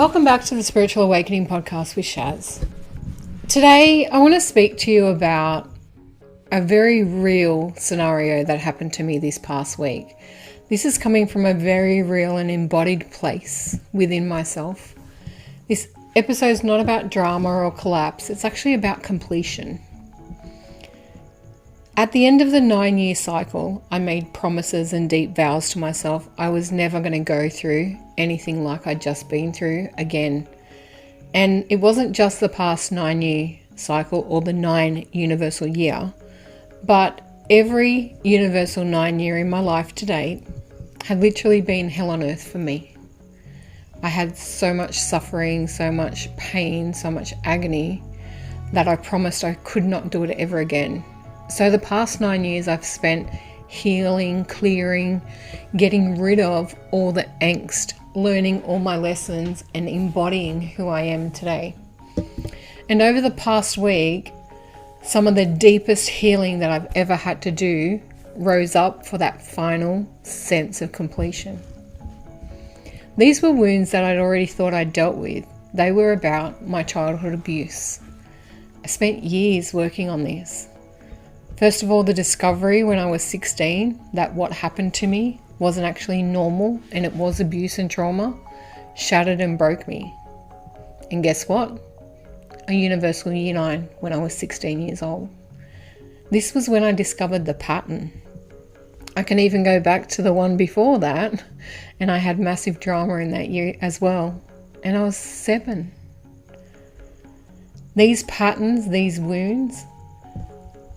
Welcome back to the Spiritual Awakening Podcast with Shaz. Today, I want to speak to you about a very real scenario that happened to me this past week. This is coming from a very real and embodied place within myself. This episode is not about drama or collapse. It's actually about completion. At the end of the 9-year cycle, I made promises and deep vows to myself I was never going to go through anything like I'd just been through again. And it wasn't just the past 9-year cycle or the 9 universal year, but every universal 9 year in my life to date had literally been hell on earth for me. I had so much suffering, so much pain, so much agony that I promised I could not do it ever again. So the past 9 years I've spent healing, clearing, getting rid of all the angst, learning all my lessons and embodying who I am today. And over the past week, some of the deepest healing that I've ever had to do rose up for that final sense of completion. These were wounds that I'd already thought I'd dealt with. They were about my childhood abuse. I spent years working on this. First of all, the discovery when I was 16 that what happened to me wasn't actually normal and it was abuse and trauma shattered and broke me. And guess what? A universal year 9 when I was 16 years old. This was when I discovered the pattern. I can even go back to the one before that, and I had massive drama in that year as well. And I was 7. These patterns, these wounds,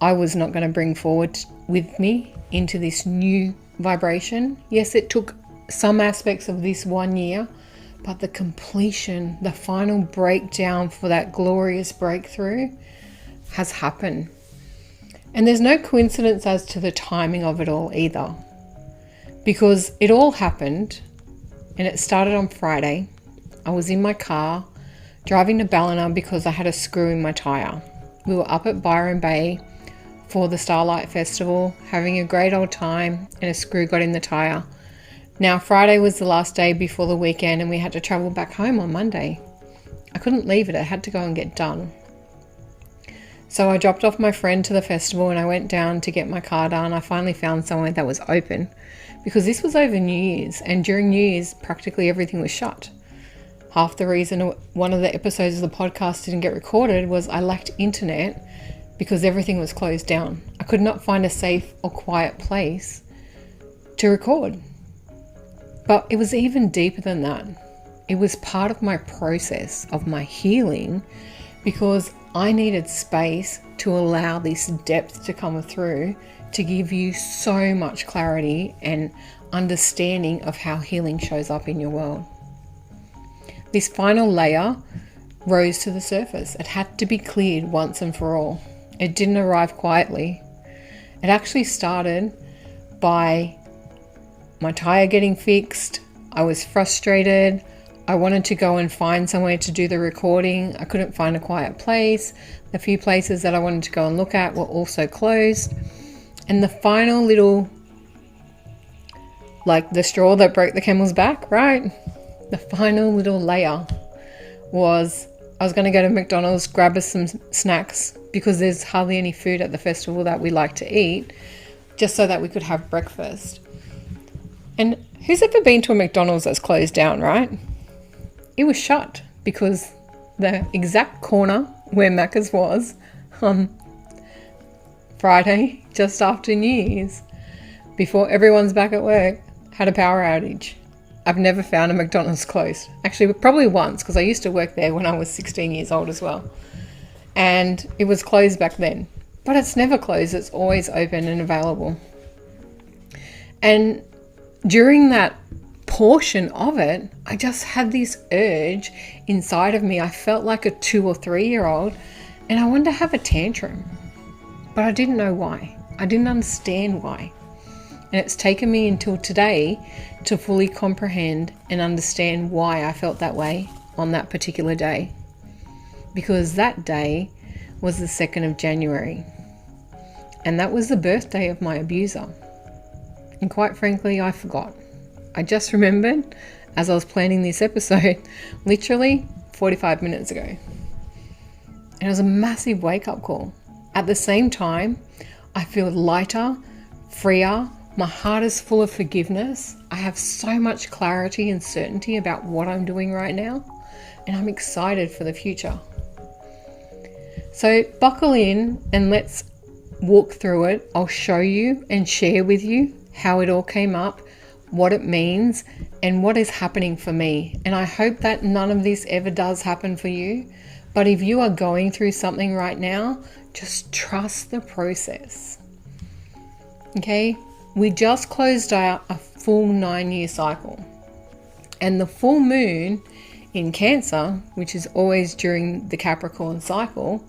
I was not going to bring forward with me into this new vibration. Yes, it took some aspects of this 1 year, but the completion, the final breakdown for that glorious breakthrough has happened. And there's no coincidence as to the timing of it all either, because it all happened and it started on Friday. I was in my car driving to Ballina because I had a screw in my tyre. We were up at Byron Bay for the Starlight Festival, having a great old time, and a screw got in the tyre. Now, Friday was the last day before the weekend and we had to travel back home on Monday. I couldn't leave it, I had to go and get done. So I dropped off my friend to the festival and I went down to get my car done. I finally found somewhere that was open because this was over New Year's, and during New Year's practically everything was shut. Half the reason one of the episodes of the podcast didn't get recorded was I lacked internet because everything was closed down. I could not find a safe or quiet place to record. But it was even deeper than that. It was part of my process of my healing because I needed space to allow this depth to come through to give you so much clarity and understanding of how healing shows up in your world. This final layer rose to the surface. It had to be cleared once and for all. It didn't arrive quietly. It actually started by my tyre getting fixed. I was frustrated. I wanted to go and find somewhere to do the recording. I couldn't find a quiet place. The few places that I wanted to go and look at were also closed. And the final little, like the straw that broke the camel's back, right? The final little layer was I was going to go to McDonald's, grab us some snacks because there's hardly any food at the festival that we like to eat, just so that we could have breakfast. And who's ever been to a McDonald's that's closed down, right? It was shut because the exact corner where Macca's was on Friday, just after New Year's, before everyone's back at work, had a power outage. I've never found a McDonald's closed. Actually, probably once, because I used to work there when I was 16 years old as well. And it was closed back then. But it's never closed. It's always open and available. And during that portion of it, I just had this urge inside of me. I felt like a 2 or 3 year old and I wanted to have a tantrum. But I didn't know why. I didn't understand why. And it's taken me until today to fully comprehend and understand why I felt that way on that particular day. Because that day was the 2nd of January. And that was the birthday of my abuser. And quite frankly, I forgot. I just remembered as I was planning this episode, literally 45 minutes ago. And it was a massive wake-up call. At the same time, I feel lighter, freer. My heart is full of forgiveness. I have so much clarity and certainty about what I'm doing right now, and I'm excited for the future. So buckle in and let's walk through it. I'll show you and share with you how it all came up, what it means, and what is happening for me. And I hope that none of this ever does happen for you. But if you are going through something right now, just trust the process. Okay? We just closed out a full 9-year cycle. And the full moon in Cancer, which is always during the Capricorn cycle,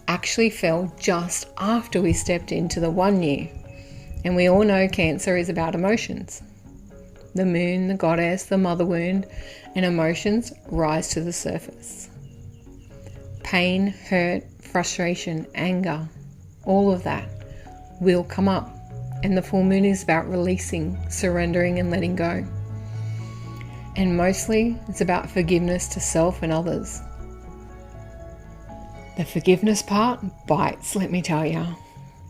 actually fell just after we stepped into the 1 year. And we all know Cancer is about emotions. The moon, the goddess, the mother wound, and emotions rise to the surface. Pain, hurt, frustration, anger, all of that will come up. And the full moon is about releasing, surrendering, and letting go. And mostly it's about forgiveness to self and others. The forgiveness part bites, let me tell you.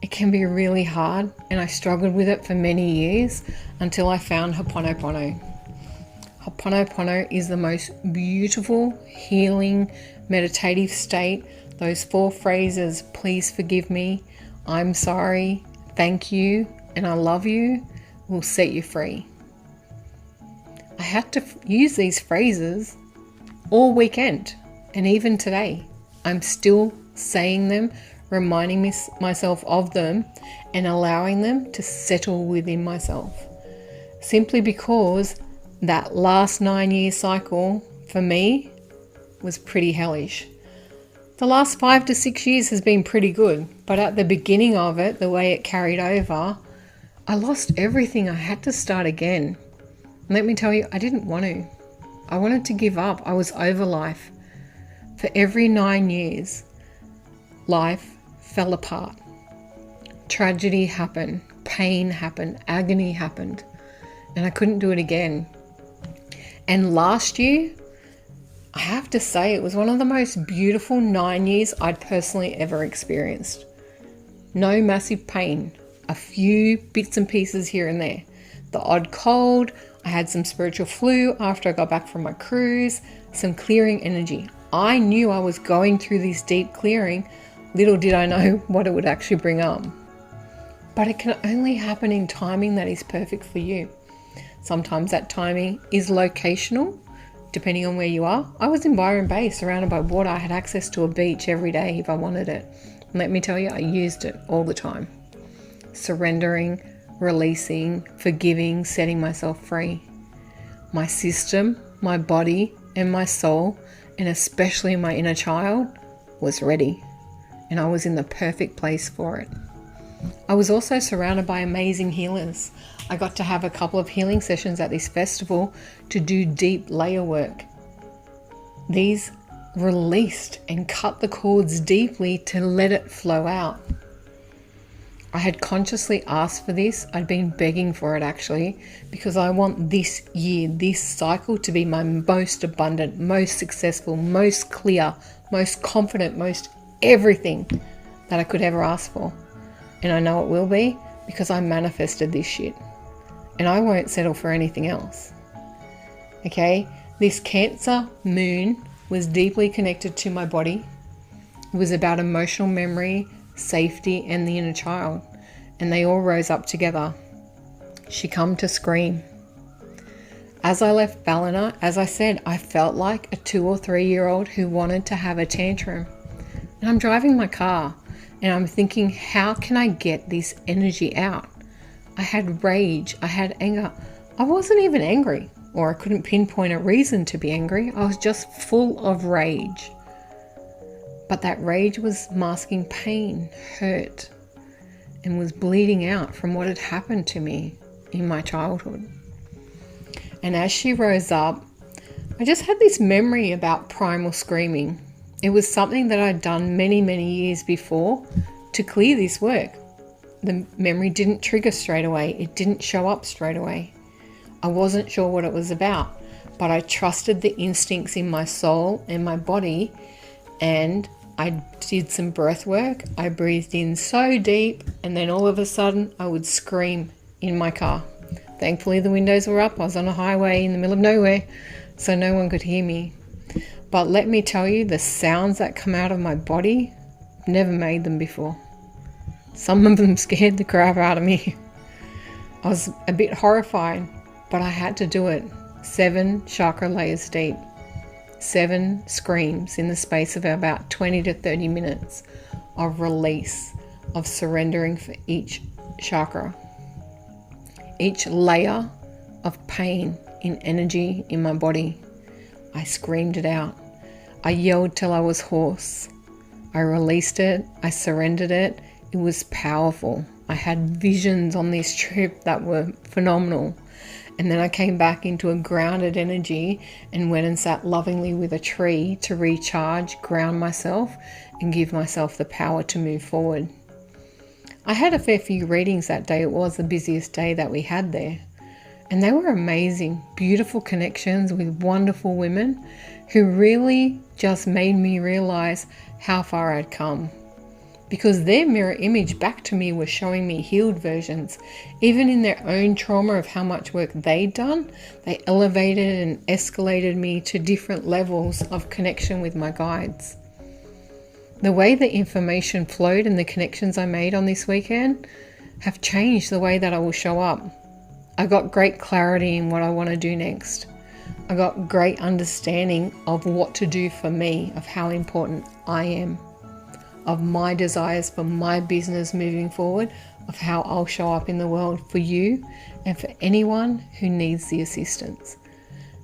It can be really hard, and I struggled with it for many years until I found Ho'oponopono. Ho'oponopono is the most beautiful, healing, meditative state. Those 4 phrases, please forgive me, I'm sorry, thank you, and I love you, will set you free. I had to use these phrases all weekend, and even today. I'm still saying them, reminding myself of them, and allowing them to settle within myself. Simply because that last 9-year cycle for me was pretty hellish. The last 5 to 6 years has been pretty good, but at the beginning of it, the way it carried over, I lost everything. I had to start again. Let me tell you, I didn't want to. I wanted to give up. I was over life. For every 9 years, life fell apart. Tragedy happened, pain happened, agony happened, and I couldn't do it again. And last year, I have to say, it was one of the most beautiful 9 years I'd personally ever experienced. No massive pain, a few bits and pieces here and there. The odd cold, I had some spiritual flu after I got back from my cruise, some clearing energy. I knew I was going through this deep clearing. Little did I know what it would actually bring up. But it can only happen in timing that is perfect for you. Sometimes that timing is locational, depending on where you are. I was in Byron Bay, surrounded by water. I had access to a beach every day if I wanted it. And let me tell you, I used it all the time. Surrendering, releasing, forgiving, setting myself free. My system, my body, and my soul, and especially my inner child, was ready. And I was in the perfect place for it. I was also surrounded by amazing healers. I got to have a couple of healing sessions at this festival to do deep layer work. These released and cut the cords deeply to let it flow out. I had consciously asked for this. I'd been begging for it actually, because I want this year, this cycle to be my most abundant, most successful, most clear, most confident, most everything that I could ever ask for. And I know it will be, because I manifested this shit. And I won't settle for anything else. Okay? This Cancer moon was deeply connected to my body. It was about emotional memory, safety, and the inner child. And they all rose up together. She come to scream. As I left Ballina, as I said, I felt like a 2 or 3 year old who wanted to have a tantrum. And I'm driving my car and I'm thinking, how can I get this energy out? I had rage, I had anger. I wasn't even angry, or I couldn't pinpoint a reason to be angry. I was just full of rage. But that rage was masking pain, hurt, and was bleeding out from what had happened to me in my childhood. And as she rose up, I just had this memory about primal screaming. It was something that I'd done many, many years before to clear this work. The memory didn't trigger straight away. It didn't show up straight away. I wasn't sure what it was about. but I trusted the instincts in my soul and my body, and I did some breath work. I breathed in so deep, and then all of a sudden I would scream in my car. Thankfully the windows were up. I was on a highway in the middle of nowhere, so no one could hear me. But let me tell you, the sounds that come out of my body, never made them before. Some of them scared the crap out of me. I was a bit horrified, but I had to do it. 7 chakra layers deep. 7 screams in the space of about 20 to 30 minutes of release, of surrendering for each chakra. Each layer of pain in energy in my body. I screamed it out. I yelled till I was hoarse. I released it. I surrendered it. It was powerful. I had visions on this trip that were phenomenal. And then I came back into a grounded energy and went and sat lovingly with a tree to recharge, ground myself, and give myself the power to move forward. I had a fair few readings that day. It was the busiest day that we had there. And they were amazing, beautiful connections with wonderful women who really just made me realize how far I'd come. Because their mirror image back to me was showing me healed versions. Even in their own trauma of how much work they'd done, they elevated and escalated me to different levels of connection with my guides. The way the information flowed and the connections I made on this weekend have changed the way that I will show up. I got great clarity in what I want to do next. I got great understanding of what to do for me, of how important I am, of my desires for my business moving forward, of how I'll show up in the world for you and for anyone who needs the assistance.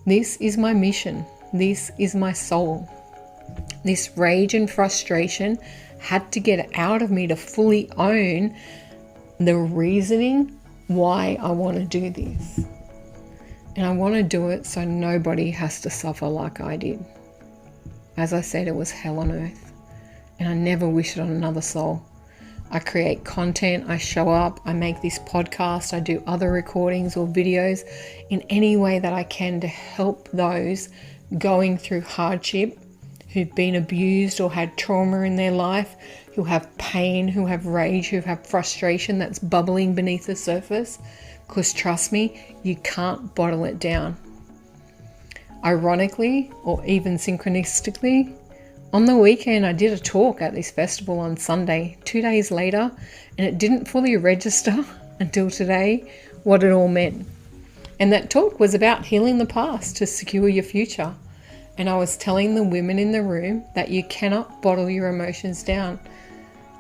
This is my mission. This is my soul. This rage and frustration had to get out of me to fully own the reasoning why I want to do this. And I want to do it so nobody has to suffer like I did. As I said, it was hell on earth. And I never wish it on another soul. I create content, I show up, I make this podcast, I do other recordings or videos in any way that I can to help those going through hardship, who've been abused or had trauma in their life, who have pain, who have rage, who have frustration that's bubbling beneath the surface. Because trust me, you can't bottle it down. Ironically, or even synchronistically, on the weekend I did a talk at this festival on Sunday, 2 days later, and it didn't fully register until today what it all meant. And that talk was about healing the past to secure your future. And I was telling the women in the room that you cannot bottle your emotions down.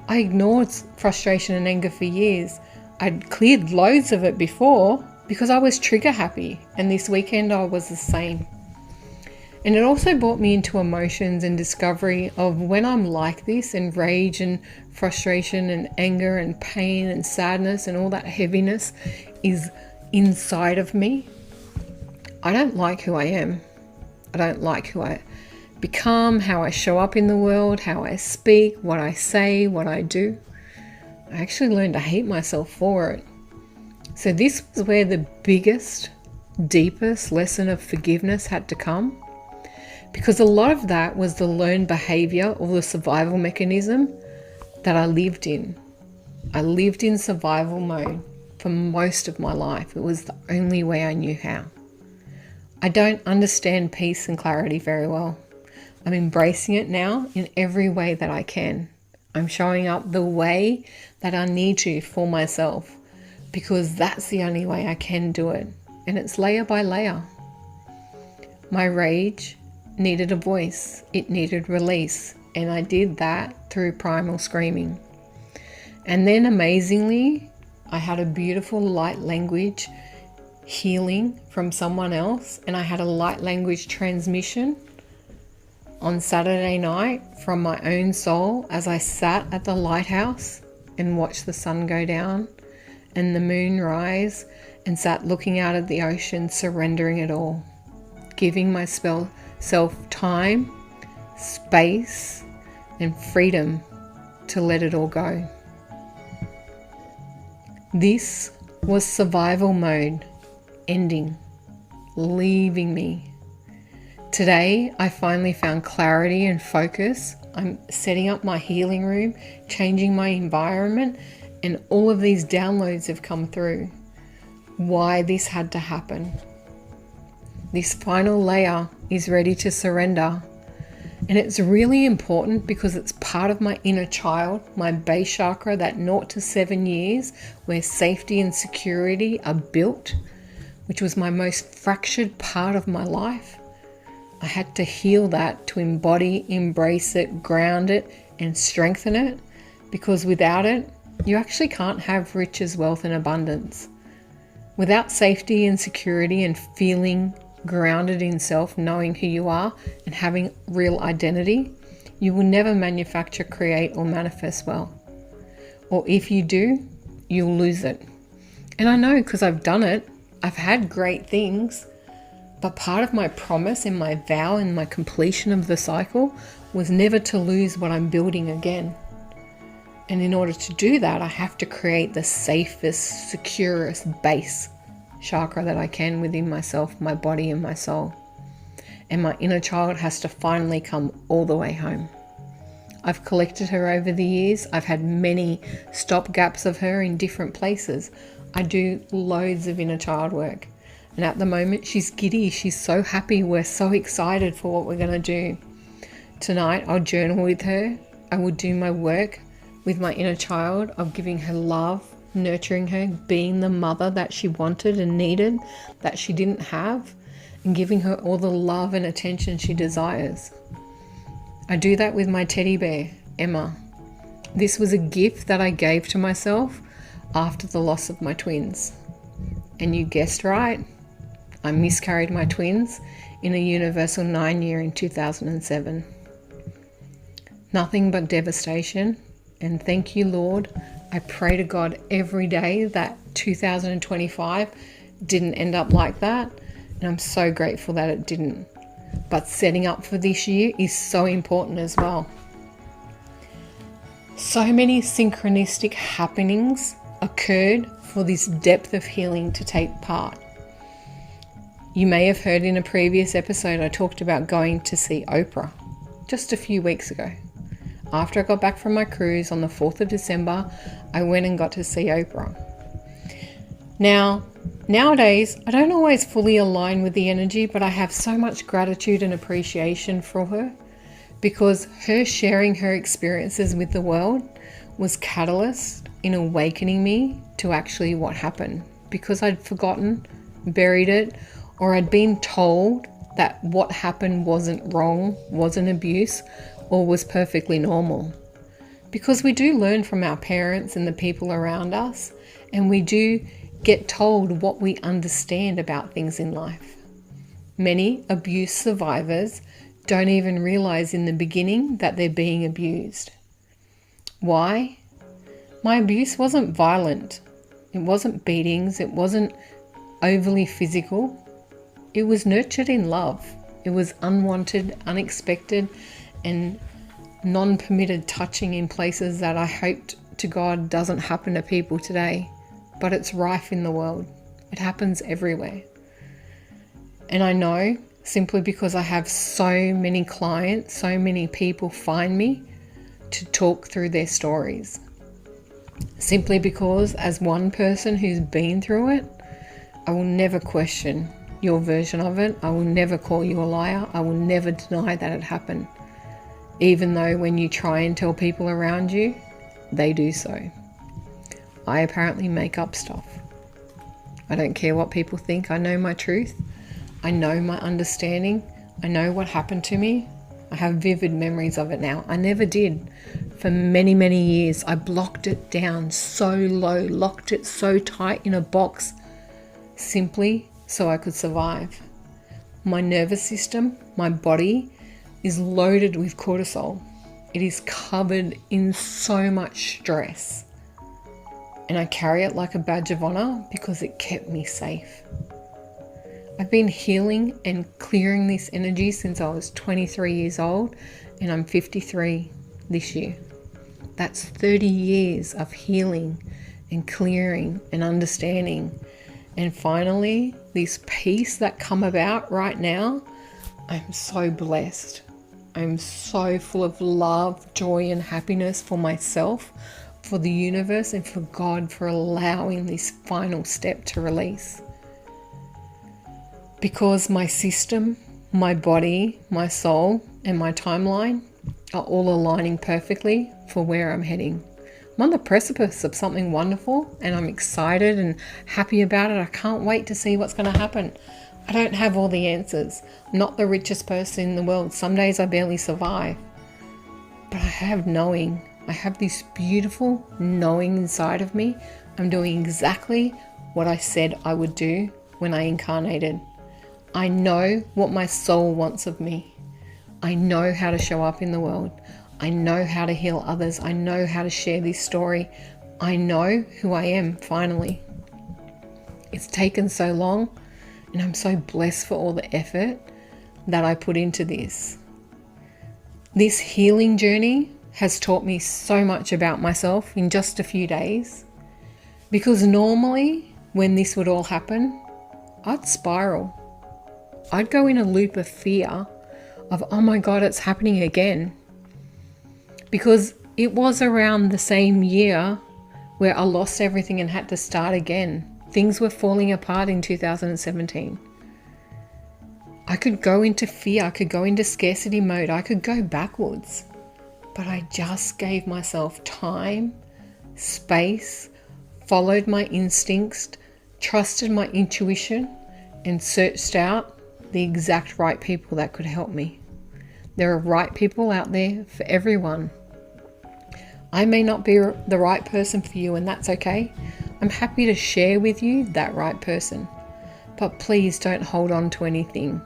I ignored frustration and anger for years. I'd cleared loads of it before because I was trigger happy, and this weekend I was the same. And it also brought me into emotions and discovery of when I'm like this, and rage and frustration and anger and pain and sadness and all that heaviness is inside of me. I don't like who I am. I don't like who I become, how I show up in the world, how I speak, what I say, what I do. I actually learned to hate myself for it. So this was where the biggest, deepest lesson of forgiveness had to come. Because a lot of that was the learned behavior or the survival mechanism that I lived in. I lived in survival mode for most of my life. It was the only way I knew how. I don't understand peace and clarity very well. I'm embracing it now in every way that I can. I'm showing up the way that I need to for myself, because that's the only way I can do it. And it's layer by layer. My rage needed a voice. It needed release. And I did that through primal screaming. And then amazingly, I had a beautiful light language healing from someone else, and I had a light language transmission on Saturday night from my own soul as I sat at the lighthouse and watched the sun go down and the moon rise, and sat looking out at the ocean, surrendering it all, giving myself time, space and freedom to let it all go. This was survival mode ending, leaving me Today, I finally found clarity and focus. I'm setting up my healing room, changing my environment, and all of these downloads have come through. Why this had to happen. This final layer is ready to surrender. And it's really important because it's part of my inner child, my base chakra, that 0 to 7 years where safety and security are built, which was my most fractured part of my life. I had to heal that to embody, embrace it, ground it, and strengthen it, because without it, you actually can't have riches, wealth, and abundance. Without safety and security and feeling grounded in self, knowing who you are and having real identity, you will never manufacture, create, or manifest well. Or if you do, you'll lose it. And I know because I've done it. I've had great things, but part of my promise and my vow and my completion of the cycle was never to lose what I'm building again. And in order to do that, I have to create the safest, securest base chakra that I can within myself, my body, and my soul. And my inner child has to finally come all the way home. I've collected her over the years. I've had many stop gaps of her in different places. I do loads of inner child work. And at the moment, she's giddy. She's so happy. We're so excited for what we're going to do. Tonight, I'll journal with her. I will do my work with my inner child of giving her love, nurturing her, being the mother that she wanted and needed, that she didn't have, and giving her all the love and attention she desires. I do that with my teddy bear, Emma. This was a gift that I gave to myself after the loss of my twins. And you guessed right, I miscarried my twins in a universal 9-year in 2007. Nothing but devastation. And thank you, Lord. I pray to God every day that 2025 didn't end up like that. And I'm so grateful that it didn't. But setting up for this year is so important as well. So many synchronistic happenings occurred for this depth of healing to take part. You may have heard in a previous episode I talked about going to see Oprah just a few weeks ago. After I got back from my cruise on the 4th of December, I went and got to see Oprah. Now, nowadays, I don't always fully align with the energy, but I have so much gratitude and appreciation for her because her sharing her experiences with the world was catalyst in awakening me to actually what happened, because I'd forgotten, buried it, or I'd been told that what happened wasn't wrong, wasn't abuse, or was perfectly normal. Because we do learn from our parents and the people around us, and we do get told what we understand about things in life. Many abuse survivors don't even realize in the beginning that they're being abused. Why? My abuse wasn't violent. It wasn't beatings. It wasn't overly physical. It was nurtured in love. It was unwanted, unexpected, and non-permitted touching in places that I hoped to God doesn't happen to people today. But it's rife in the world. It happens everywhere. And I know simply because I have so many clients, so many people find me to talk through their stories. Simply because as one person who's been through it, I will never question your version of it. I will never call you a liar. I will never deny that it happened. Even though when you try and tell people around you, they do so. I apparently make up stuff. I don't care what people think. I know my truth. I know my understanding. I know what happened to me. I have vivid memories of it now. I never did. For many, many years, I blocked it down so low, locked it so tight in a box, simply so I could survive. My nervous system, my body, is loaded with cortisol. It is covered in so much stress. And I carry it like a badge of honor because it kept me safe. I've been healing and clearing this energy since I was 23 years old, and I'm 53 this year. That's 30 years of healing and clearing and understanding. And finally, this peace that come about right now I'm so blessed. I'm so full of love, joy, and happiness for myself, for the universe, and for God for allowing this final step to release. Because my system, my body, my soul, and my timeline are all aligning perfectly for where I'm heading. I'm on the precipice of something wonderful, and I'm excited and happy about it. I can't wait to see what's going to happen. I don't have all the answers. I'm not the richest person in the world. Some days I barely survive. But I have knowing. I have this beautiful knowing inside of me. I'm doing exactly what I said I would do when I incarnated. I know what my soul wants of me. I know how to show up in the world. I know how to heal others. I know how to share this story. I know who I am, finally. It's taken so long, and I'm so blessed for all the effort that I put into this. This healing journey has taught me so much about myself in just a few days. Because normally, when this would all happen, I'd spiral. I'd go in a loop of fear of, oh my God, it's happening again. Because it was around the same year where I lost everything and had to start again. Things were falling apart in 2017. I could go into fear, I could go into scarcity mode, I could go backwards. But I just gave myself time, space, followed my instincts, trusted my intuition, and searched out the exact right people that could help me. There are right people out there for everyone. I may not be the right person for you, and that's okay. I'm happy to share with you that right person. But please don't hold on to anything.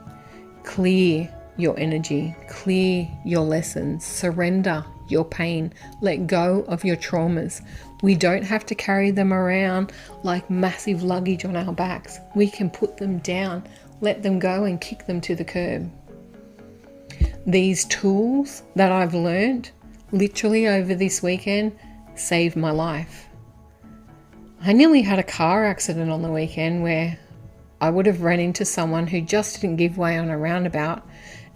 Clear your energy, clear your lessons, surrender your pain, let go of your traumas. We don't have to carry them around like massive luggage on our backs. We can put them down, let them go, and kick them to the curb. These tools that I've learned literally over this weekend saved my life. I nearly had a car accident on the weekend where I would have run into someone who just didn't give way on a roundabout,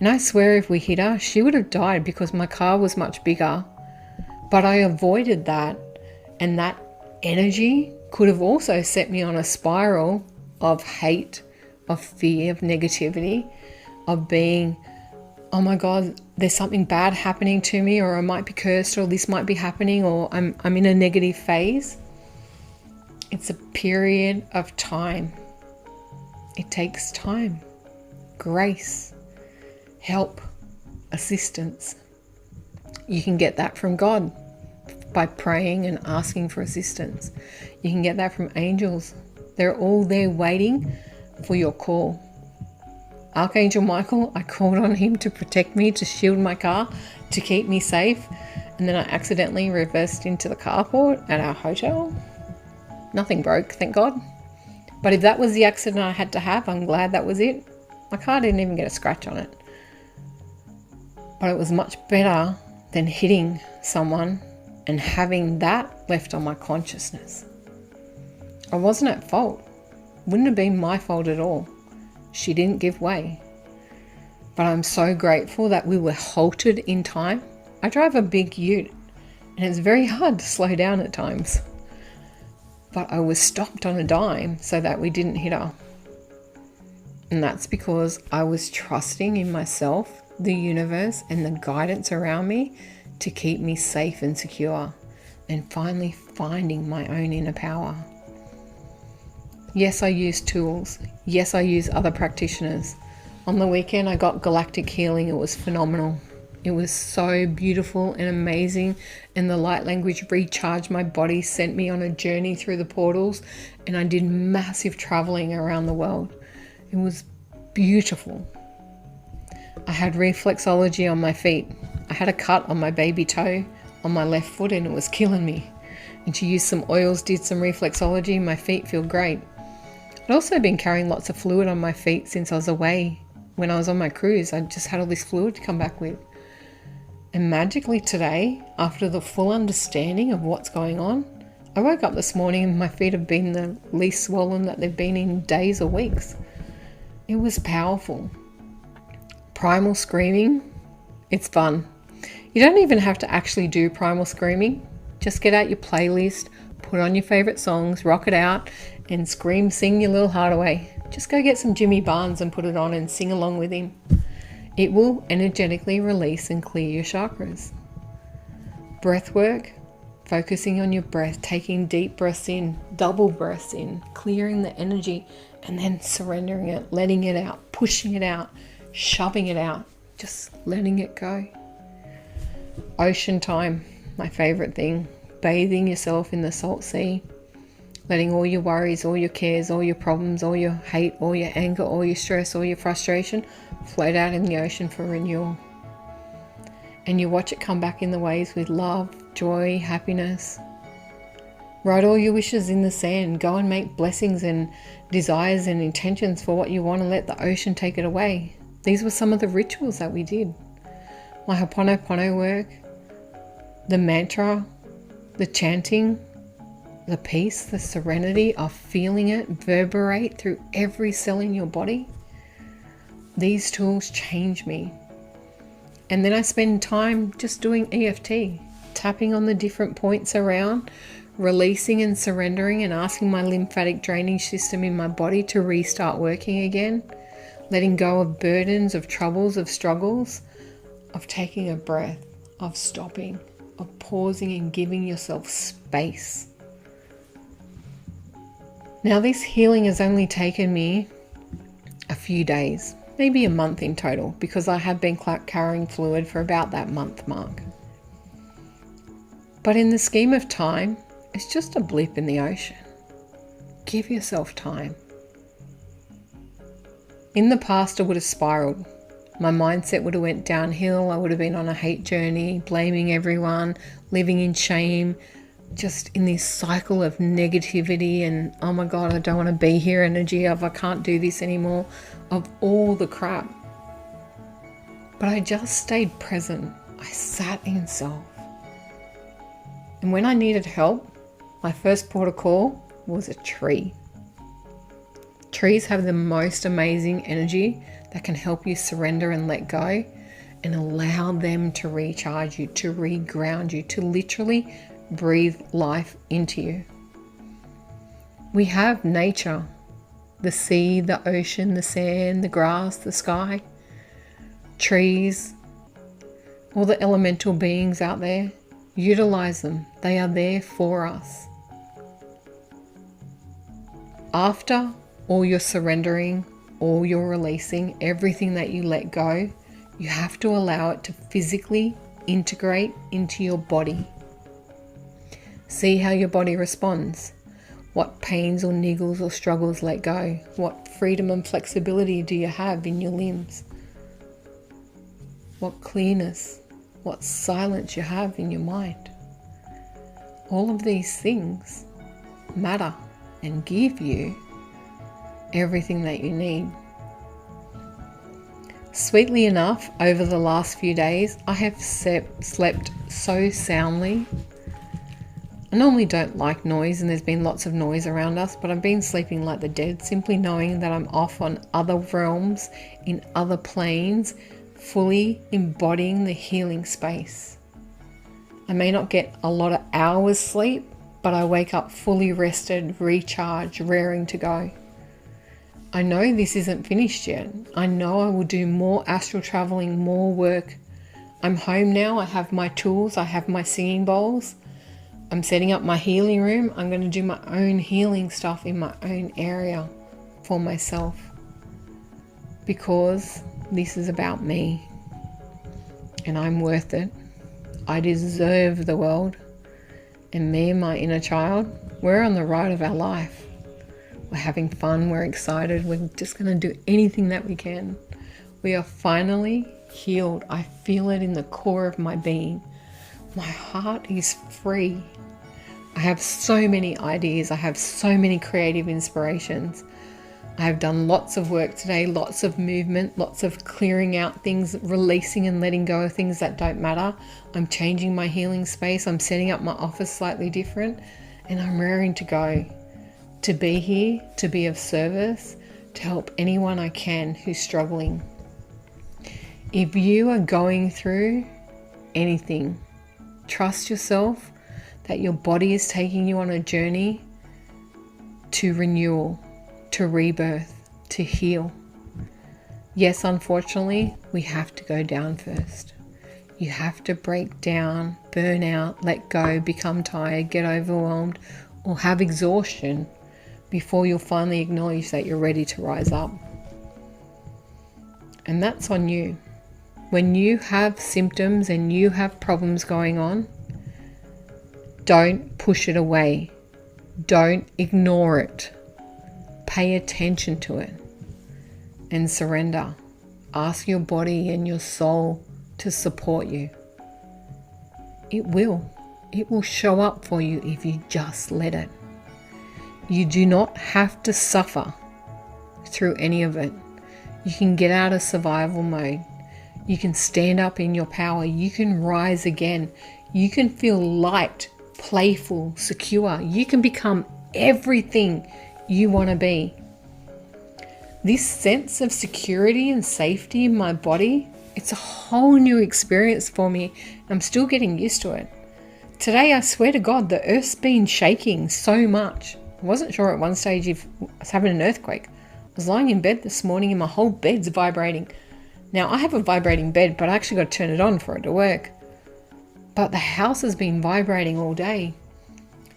and I swear if we hit her, she would have died because my car was much bigger. But I avoided that, and that energy could have also set me on a spiral of hate, of fear, of negativity, of being, oh my God, there's something bad happening to me, or I might be cursed, or this might be happening, or I'm in a negative phase. It's a period of time. It takes time, grace, help, assistance. You can get that from God by praying and asking for assistance. You can get that from angels. They're all there waiting for your call. Archangel Michael, I called on him to protect me, to shield my car, to keep me safe, and then I accidentally reversed into the carport at our hotel. Nothing broke, thank God. But if that was the accident I had to have, I'm glad that was it. My car didn't even get a scratch on it. But it was much better than hitting someone and having that left on my consciousness. I wasn't at fault. Wouldn't have been my fault at all. She didn't give way. But I'm so grateful that we were halted in time. I drive a big ute, and it's very hard to slow down at times. But I was stopped on a dime so that we didn't hit her. And that's because I was trusting in myself, the universe, and the guidance around me to keep me safe and secure, and finally finding my own inner power. Yes, I use tools. Yes, I use other practitioners. On the weekend, I got galactic healing. It was phenomenal. It was so beautiful and amazing, and the light language recharged my body, sent me on a journey through the portals, and I did massive traveling around the world. It was beautiful. I had reflexology on my feet. I had a cut on my baby toe on my left foot, and it was killing me. And she used some oils, did some reflexology, my feet feel great. I'd also been carrying lots of fluid on my feet since I was away. When I was on my cruise, I just had all this fluid to come back with. And magically today, after the full understanding of what's going on, I woke up this morning and my feet have been the least swollen that they've been in days or weeks. It was powerful. Primal screaming, it's fun. You don't even have to actually do primal screaming. Just get out your playlist, put on your favourite songs, rock it out, and scream, sing your little heart away. Just go get some Jimmy Barnes and put it on and sing along with him. It will energetically release and clear your chakras. Breath work, focusing on your breath, taking deep breaths in, double breaths in, clearing the energy, and then surrendering it, letting it out, pushing it out, shoving it out, just letting it go. Ocean time, my favourite thing. Bathing yourself in the salt sea, letting all your worries, all your cares, all your problems, all your hate, all your anger, all your stress, all your frustration float out in the ocean for renewal. And you watch it come back in the waves with love, joy, happiness. Write all your wishes in the sand. Go and make blessings and desires and intentions for what you want and let the ocean take it away. These were some of the rituals that we did. My Ho'oponopono work, the mantra, the chanting, the peace, the serenity of feeling it reverberate through every cell in your body. These tools change me. And then I spend time just doing EFT, tapping on the different points around, releasing and surrendering and asking my lymphatic drainage system in my body to restart working again, letting go of burdens, of troubles, of struggles, of taking a breath, of stopping, of pausing and giving yourself space. Now this healing has only taken me a few days, maybe a month in total, because I have been carrying fluid for about that month mark. But in the scheme of time, it's just a blip in the ocean. Give yourself time. In the past, I would have spiraled. My mindset would have went downhill. I would have been on a hate journey, blaming everyone, living in shame, just in this cycle of negativity and, oh my God, I don't want to be here energy of I can't do this anymore, of all the crap. But I just stayed present. I sat in self. And when I needed help, my first port of call was a tree. Trees have the most amazing energy that can help you surrender and let go and allow them to recharge you, to reground you, to literally breathe life into you. We have nature, the sea, the ocean, the sand, the grass, the sky, trees, all the elemental beings out there. Utilize them. They are there for us. After all your surrendering, all your releasing, everything that you let go, you have to allow it to physically integrate into your body. See how your body responds. What pains or niggles or struggles let go? What freedom and flexibility do you have in your limbs? What clearness, what silence you have in your mind? All of these things matter and give you everything that you need. Sweetly enough, over the last few days, I have slept so soundly. I normally don't like noise, and there's been lots of noise around us, but I've been sleeping like the dead, simply knowing that I'm off on other realms, in other planes, fully embodying the healing space. I may not get a lot of hours sleep, but I wake up fully rested, recharged, raring to go. I know this isn't finished yet. I know I will do more astral traveling, more work. I'm home now. I have my tools. I have my singing bowls. I'm setting up my healing room. I'm going to do my own healing stuff in my own area for myself, because this is about me and I'm worth it. I deserve the world, and me and my inner child, we're on the ride of our life. We're having fun, we're excited, we're just going to do anything that we can. We are finally healed. I feel it in the core of my being. My heart is free. I have so many ideas. I have so many creative inspirations. I have done lots of work today, lots of movement, lots of clearing out things, releasing and letting go of things that don't matter. I'm changing my healing space. I'm setting up my office slightly different, and I'm raring to go. To be here, to be of service, to help anyone I can who's struggling. If you are going through anything, trust yourself that your body is taking you on a journey to renewal, to rebirth, to heal. Yes, unfortunately, we have to go down first. You have to break down, burn out, let go, become tired, get overwhelmed, or have exhaustion before you'll finally acknowledge that you're ready to rise up. And that's on you. When you have symptoms and you have problems going on, don't push it away. Don't ignore it. Pay attention to it and surrender. Ask your body and your soul to support you. It will. It will show up for you if you just let it. You do not have to suffer through any of it. You can get out of survival mode. You can stand up in your power. You can rise again. You can feel light, playful, secure. You can become everything you want to be. This sense of security and safety in my body, it's a whole new experience for me. I'm still getting used to it. Today, I swear to God, the earth's been shaking so much. I wasn't sure at one stage if I was having an earthquake. I was lying in bed this morning and my whole bed's vibrating. Now, I have a vibrating bed, but I actually got to turn it on for it to work. But the house has been vibrating all day.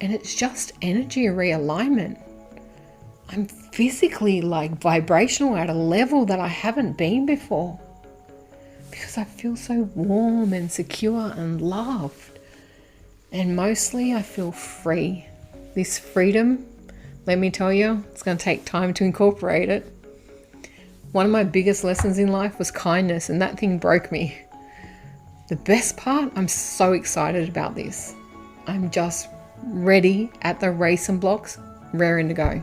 And it's just energy realignment. I'm physically vibrational at a level that I haven't been before. Because I feel so warm and secure and loved. And mostly I feel free. This freedom, let me tell you, it's going to take time to incorporate it. One of my biggest lessons in life was kindness, and that thing broke me. The best part, I'm so excited about this. I'm just ready at the racing blocks, raring to go.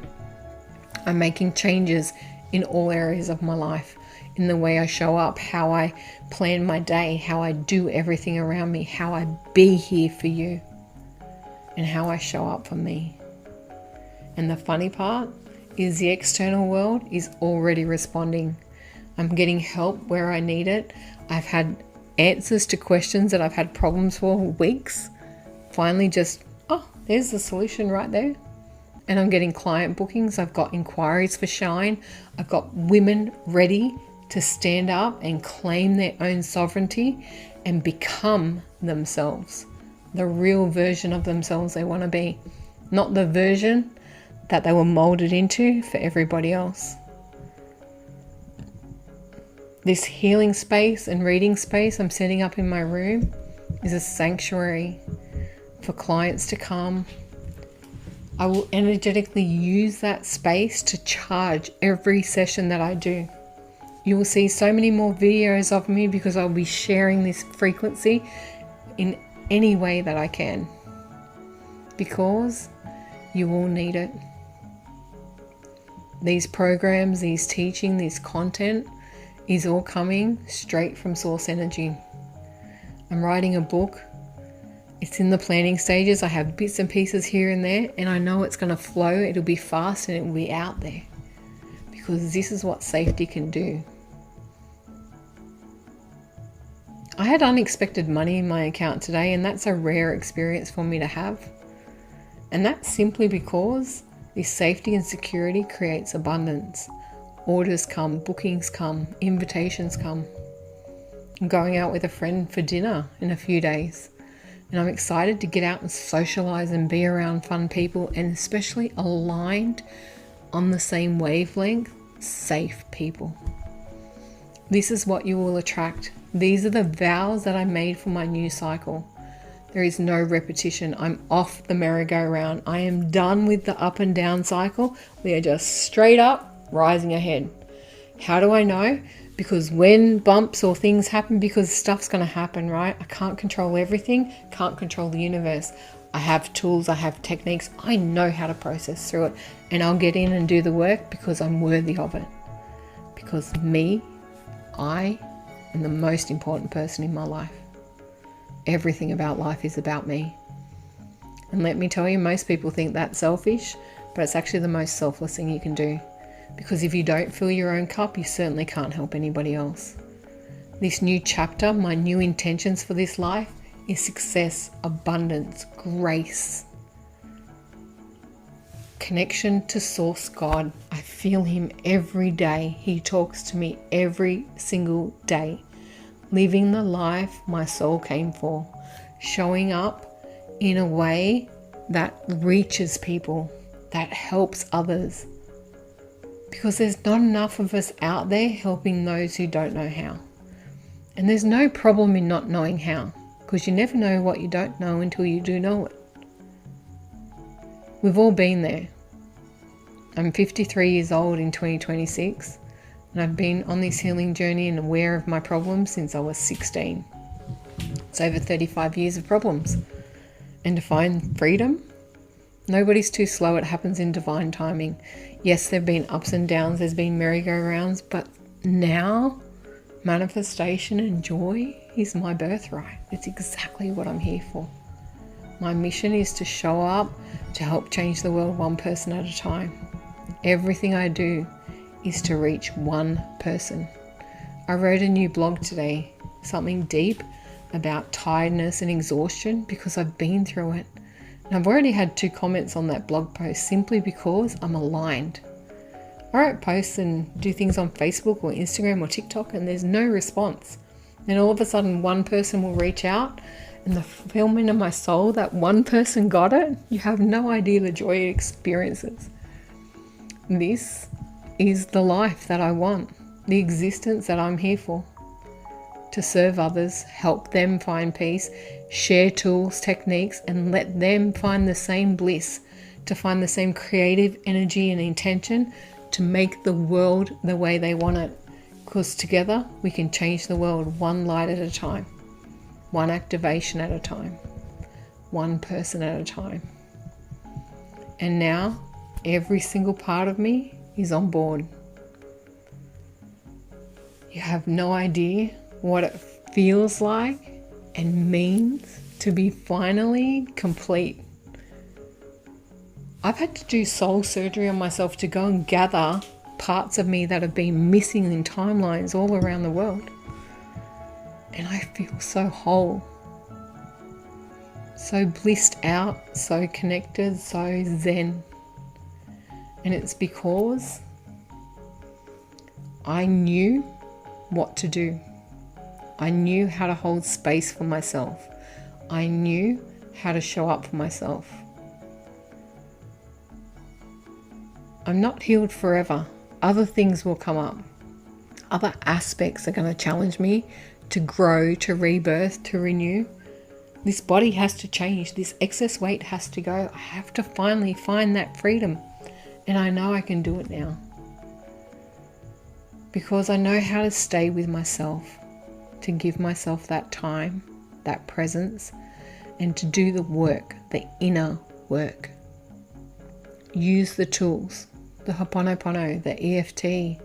I'm making changes in all areas of my life, in the way I show up, how I plan my day, how I do everything around me, how I be here for you, and how I show up for me. And the funny part is the external world is already responding. I'm getting help where I need it. I've had answers to questions that I've had problems for weeks. Finally there's the solution right there. And I'm getting client bookings. I've got inquiries for Shine. I've got women ready to stand up and claim their own sovereignty and become themselves, the real version of themselves they want to be, not the version that they were molded into for everybody else. This healing space and reading space I'm setting up in my room is a sanctuary for clients to come. I will energetically use that space to charge every session that I do. You will see so many more videos of me because I'll be sharing this frequency in any way that I can. Because you all need it. These programs, these teaching, this content is all coming straight from source energy. I'm writing a book. It's in the planning stages. I have bits and pieces here and there, and I know it's going to flow. It'll be fast and it will be out there because this is what safety can do. I had unexpected money in my account today, and that's a rare experience for me to have. And that's simply because this safety and security creates abundance. Orders come, bookings come, invitations come. I'm going out with a friend for dinner in a few days. And I'm excited to get out and socialize and be around fun people, and especially aligned on the same wavelength, safe people. This is what you will attract. These are the vows that I made for my new cycle. There is no repetition. I'm off the merry-go-round. I am done with the up and down cycle. We are just straight up, rising ahead. How do I know? Because when bumps or things happen, because stuff's going to happen, right? I can't control everything, can't control the universe. I have tools, I have techniques. I know how to process through it. And I'll get in and do the work because I'm worthy of it. Because I am the most important person in my life. Everything about life is about me. And let me tell you, most people think that's selfish, but it's actually the most selfless thing you can do. Because if you don't fill your own cup, you certainly can't help anybody else. This new chapter, my new intentions for this life is success, abundance, grace, connection to Source God. I feel Him every day. He talks to me every single day. Living the life my soul came for. Showing up in a way that reaches people, that helps others. Because there's not enough of us out there helping those who don't know how. And there's no problem in not knowing how, because you never know what you don't know until you do know it. We've all been there. I'm 53 years old in 2026, and I've been on this healing journey and aware of my problems since I was 16. It's over 35 years of problems. And to find freedom, nobody's too slow. It happens in divine timing. Yes, there have been ups and downs, there's been merry-go-rounds, but now manifestation and joy is my birthright. It's exactly what I'm here for. My mission is to show up to help change the world one person at a time. Everything I do is to reach one person. I wrote a new blog today, something deep about tiredness and exhaustion, because I've been through it. And I've already had 2 comments on that blog post simply because I'm aligned. I write posts and do things on Facebook or Instagram or TikTok and there's no response. Then all of a sudden one person will reach out, and the fulfillment of my soul that one person got it, you have no idea the joy it experiences. This is the life that I want, the existence that I'm here for. To serve others, help them find peace, share tools, techniques, and let them find the same bliss, to find the same creative energy and intention to make the world the way they want it. Because together we can change the world one light at a time, one activation at a time, one person at a time. And now every single part of me is on board. You have no idea what it feels like and means to be finally complete. I've had to do soul surgery on myself to go and gather parts of me that have been missing in timelines all around the world. And I feel so whole, so blissed out, so connected, so zen. And it's because I knew what to do. I knew how to hold space for myself. I knew how to show up for myself. I'm not healed forever. Other things will come up. Other aspects are going to challenge me to grow, to rebirth, to renew. This body has to change. This excess weight has to go. I have to finally find that freedom. And I know I can do it now. Because I know how to stay with myself, to give myself that time, that presence, and to do the work, the inner work. Use the tools, the Ho'oponopono, the EFT,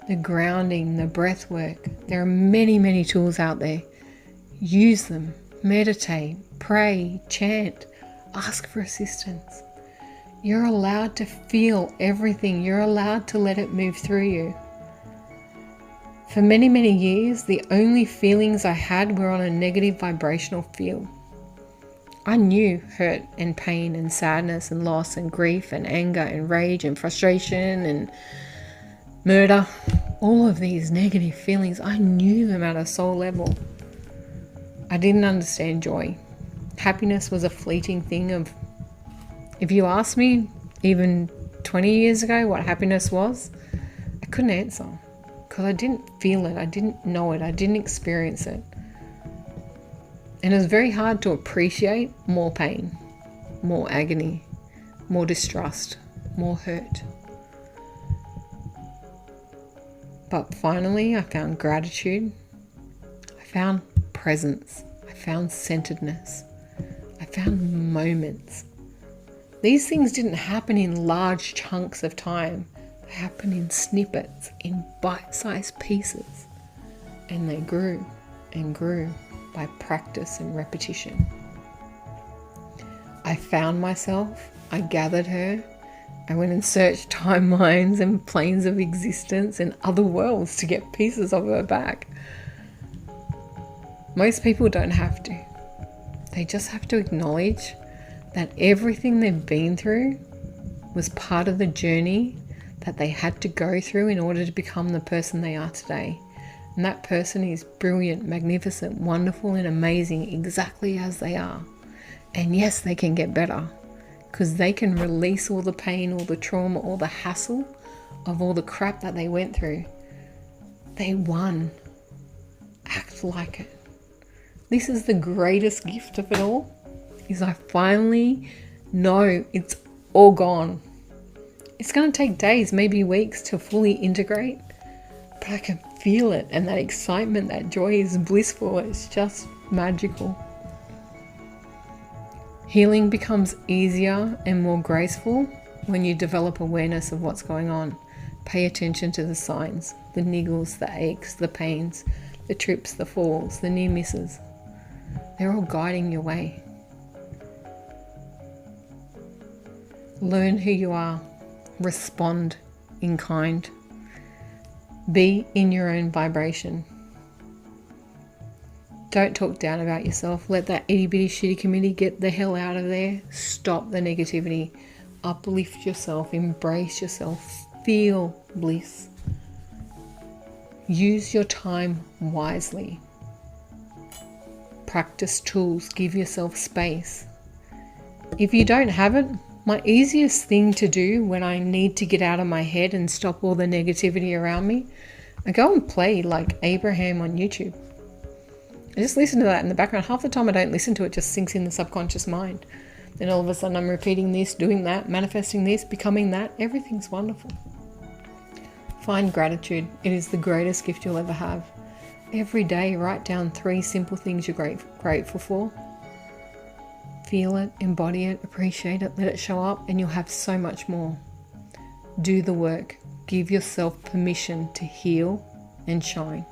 the grounding, the breath work. There are many, many tools out there. Use them. Meditate, pray, chant, ask for assistance. You're allowed to feel everything. You're allowed to let it move through you. For many, many years, the only feelings I had were on a negative vibrational field. I knew hurt and pain and sadness and loss and grief and anger and rage and frustration and murder. All of these negative feelings, I knew them at a soul level. I didn't understand joy. Happiness was a fleeting thing of, if you asked me even 20 years ago what happiness was, I couldn't answer. Because I didn't feel it, I didn't know it, I didn't experience it. And it was very hard to appreciate more pain, more agony, more distrust, more hurt. But finally I found gratitude, I found presence, I found centeredness, I found moments. These things didn't happen in large chunks of time. Happen in snippets, in bite-sized pieces, and they grew and grew by practice and repetition. I found myself, I gathered her, I went and searched timelines and planes of existence and other worlds to get pieces of her back. Most people don't have to. They just have to acknowledge that everything they've been through was part of the journey that they had to go through in order to become the person they are today. And that person is brilliant, magnificent, wonderful, and amazing exactly as they are. And yes, they can get better because they can release all the pain, all the trauma, all the hassle of all the crap that they went through. They won. Act like it. This is the greatest gift of it all, is I finally know it's all gone. It's going to take days, maybe weeks to fully integrate, but I can feel it, and that excitement, that joy is blissful. It's just magical. Healing becomes easier and more graceful when you develop awareness of what's going on. Pay attention to the signs, the niggles, the aches, the pains, the trips, the falls, the near misses. They're all guiding your way. Learn who you are. Respond in kind. Be in your own vibration. Don't talk down about yourself. Let that itty bitty shitty committee get the hell out of there. Stop the negativity. Uplift yourself. Embrace yourself. Feel bliss. Use your time wisely. Practice tools. Give yourself space. If you don't have it, my easiest thing to do when I need to get out of my head and stop all the negativity around me, I go and play like Abraham on YouTube. I just listen to that in the background. Half the time I don't listen to it, it just sinks in the subconscious mind. Then all of a sudden I'm repeating this, doing that, manifesting this, becoming that. Everything's wonderful. Find gratitude. It is the greatest gift you'll ever have. Every day, write down 3 simple things you're grateful for. Feel it, embody it, appreciate it, let it show up, and you'll have so much more. Do the work. Give yourself permission to heal and shine.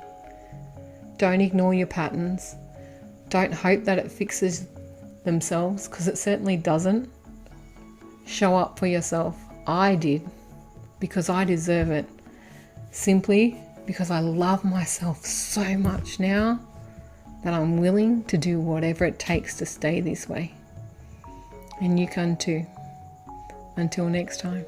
Don't ignore your patterns. Don't hope that it fixes themselves, because it certainly doesn't. Show up for yourself. I did, because I deserve it. Simply because I love myself so much now that I'm willing to do whatever it takes to stay this way. And you can too. Until next time.